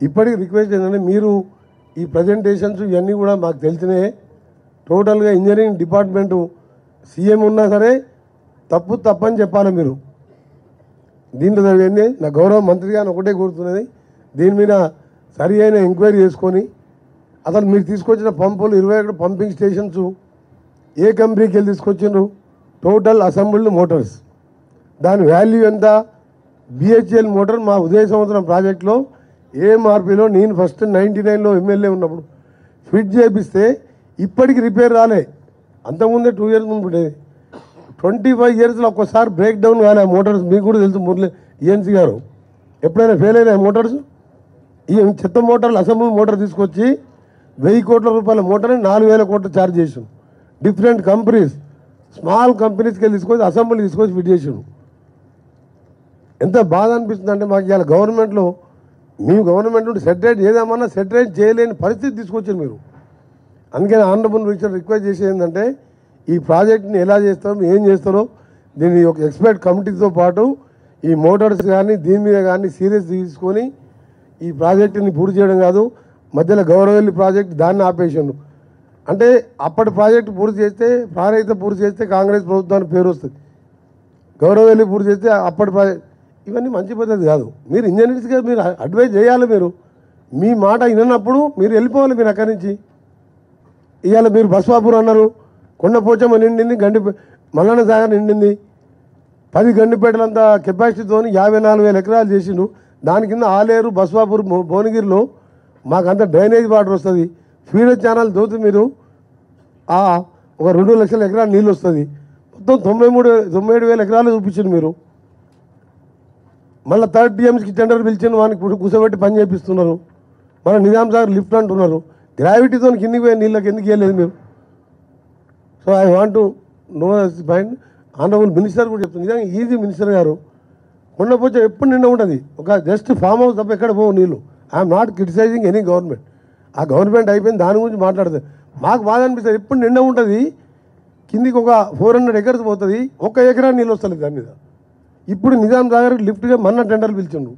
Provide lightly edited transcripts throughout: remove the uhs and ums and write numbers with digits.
ఇప్పటికి రిక్వెస్ట్ ఏంటంటే మీరు ఈ ప్రజెంటేషన్స్ ఇవన్నీ కూడా మాకు తెలిసినాయి. టోటల్గా ఇంజనీరింగ్ డిపార్ట్మెంటు సీఎం ఉన్నా సరే తప్పని చెప్పాలి మీరు. దీంట్లో జరిగింది నా గౌరవ మంత్రి గారిని ఒకటే కోరుతున్నది, దీని మీద సరి అయిన ఎంక్వైరీ చేసుకొని అసలు మీరు తీసుకొచ్చిన పంపులు 21 పంపింగ్ స్టేషన్స్ ఏ కంపెనీకి వెళ్ళి తీసుకొచ్చిండ్రు, టోటల్ అసెంబ్ల్డ్ మోటార్స్, దాని వాల్యూ ఎంత, బిహెచ్ఎల్ మోటార్ మా ఉదయ సంవత్సరం ప్రాజెక్టులో ఏఎంఆర్పీలో నేను ఫస్ట్ 99లో ఎమ్మెల్యే ఉన్నప్పుడు ఫిట్ చేపిస్తే ఇప్పటికి రిపేర్ రాలే. అంతకుముందే 2 years ముందు ఉండేది. 25 yearsలో ఒక్కసారి బ్రేక్ డౌన్ కాలే మోటార్స్. మీకు కూడా తెలుసు మురళి ఈఎన్సీ గారు, ఎప్పుడైనా ఫెయిల్ అయినా మోటార్స్. ఈ చెత్త మోటార్లు అసెంబ్లీ మోటార్ తీసుకొచ్చి 1000 కోట్ల రూపాయల మోటార్ని 4000 కోట్లు ఛార్జ్ చేసాం. డిఫరెంట్ కంపెనీస్, స్మాల్ కంపెనీస్కి వెళ్ళి తీసుకొచ్చి అసెంబ్లీ తీసుకొచ్చి ఫిట్ చేసాం. ఎంత బాధ అనిపిస్తుంది అంటే మాకు ఇవాళ గవర్నమెంట్లో మేము గవర్నమెంట్ నుండి సెటరేట్ చేద్దామన్నా సెటరేట్ చేయలేని పరిస్థితి తీసుకొచ్చారు మీరు. అందుకని ఆనరబుల్ మినిస్టర్ రిక్వెస్ట్ చేసేది ఏంటంటే ఈ ప్రాజెక్ట్ని ఎలా చేస్తారో ఏం చేస్తారో దీన్ని ఒక ఎక్స్పర్ట్ కమిటీతో పాటు ఈ మోటార్స్ కానీ దీని మీద కానీ సీరియస్ తీసుకొని ఈ ప్రాజెక్టుని పూర్తి చేయడం కాదు, మధ్యలో గౌరవల్లి ప్రాజెక్ట్ దాన్ని ఆపేసాను. అంటే అప్పటి ప్రాజెక్టు పూర్తి చేస్తే పూర్తి చేస్తే కాంగ్రెస్ ప్రభుత్వానికి పేరు వస్తుంది, గౌరవల్లి పూర్తి చేస్తే అప్పటి ప్రాజెక్ట్. ఇవన్నీ మంచి పద్ధతి కాదు. మీరు ఇంజనీర్స్గా మీరు అడ్వైజ్ చేయాలి. మీరు మీ మాట వినప్పుడు మీరు వెళ్ళిపోవాలి మీరు అక్కడి నుంచి. ఇవాళ మీరు బస్వాపూర్ అన్నారు, కొండపోచమ్మ నిండింది, మల్లన్న సాగర్ నిండింది, 10 గండిపేటలంతా కెపాసిటీతో 54,000 ఎకరాలు చేసిండు. దాని కింద ఆలేరు, బస్వాపూర్, భువనగిరిలో మాకంత డ్రైనేజ్ వాటర్ వస్తుంది. ఫీడర్ ఛానల్ దోతి మీరు ఒక 2 లక్షల ఎకరాలు నీళ్ళు వస్తుంది. మొత్తం 97,000 ఎకరాలు చూపించింది మీరు. మళ్ళీ 3rd TMSకి టెండర్ పిలిచిన వానికి కూర్చోబెట్టి పని చేపిస్తున్నారు. మళ్ళీ నిజాం సాగర్ లిఫ్ట్ అంటున్నారు. గ్రావిటీతో కిందికి పోయే నీళ్ళకి ఎందుకు ఇవ్వలేదు మీరు? So I want to know this point. Honourable minister కూడా చెప్తుంది, నిజంగా ఈజీ మినిస్టర్ గారు. కొండపోచ ఎప్పుడు నిండా ఉంటుంది, ఒక జస్ట్ ఫామ్ హౌస్ తప్ప ఎక్కడ పోవు నీళ్ళు. I'm not criticising any government. ఆ గవర్నమెంట్ అయిపోయింది, దాని గురించి మాట్లాడుతుంది. మాకు బాధ అనిపిస్తుంది, ఎప్పుడు నిండా ఉంటుంది, కిందికి ఒక 400 acres పోతుంది, 1 ఎకరా నీళ్ళు వస్తుంది దాని మీద. ఇప్పుడు నిజాం సాగర్ లిఫ్ట్గా మొన్న టెండర్లు పిలిచిండు.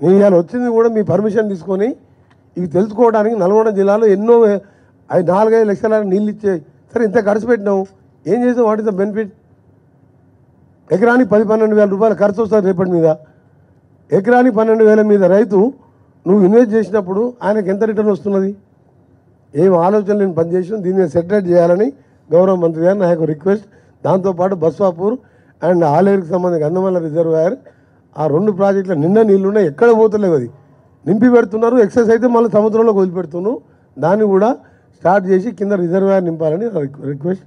నేను ఇవాళ వచ్చింది కూడా మీ పర్మిషన్ తీసుకొని ఇవి తెలుసుకోవడానికి. నల్గొండ జిల్లాలో ఎన్నో 4-5 లక్షల నీళ్ళు ఇచ్చే, సరే ఇంత ఖర్చు పెట్టినావు, ఏం చేసావు, వాట్ ఇస్ ద బెనిఫిట్? ఎకరానికి 10-12 వేల రూపాయలు ఖర్చు వస్తుంది రేపటి మీద. ఎకరానికి 12,000 మీద రైతు నువ్వు ఇన్వెస్ట్ చేసినప్పుడు ఆయనకు ఎంత రిటర్న్ వస్తున్నది? ఏం ఆలోచన నేను పనిచేసాను. దీని మీద సెటరేట్ చేయాలని గౌరవ మంత్రి గారు నా యొక్క రిక్వెస్ట్. దాంతోపాటు బస్వాపూర్ అండ్ ఆలేరుకి సంబంధించి గంధమల్ల రిజర్వాయర్, ఆ 2 ప్రాజెక్టుల నిండా నీళ్ళున్నాయి, ఎక్కడ పోతలేవు. అది నింపి పెడుతున్నారు, ఎక్సెస్ అయితే మళ్ళీ సముద్రంలోకి వదిలిపెడుతున్నాను. దాన్ని కూడా స్టార్ట్ చేసి కింద రిజర్వాయర్ నింపాలని రిక్వెస్ట్.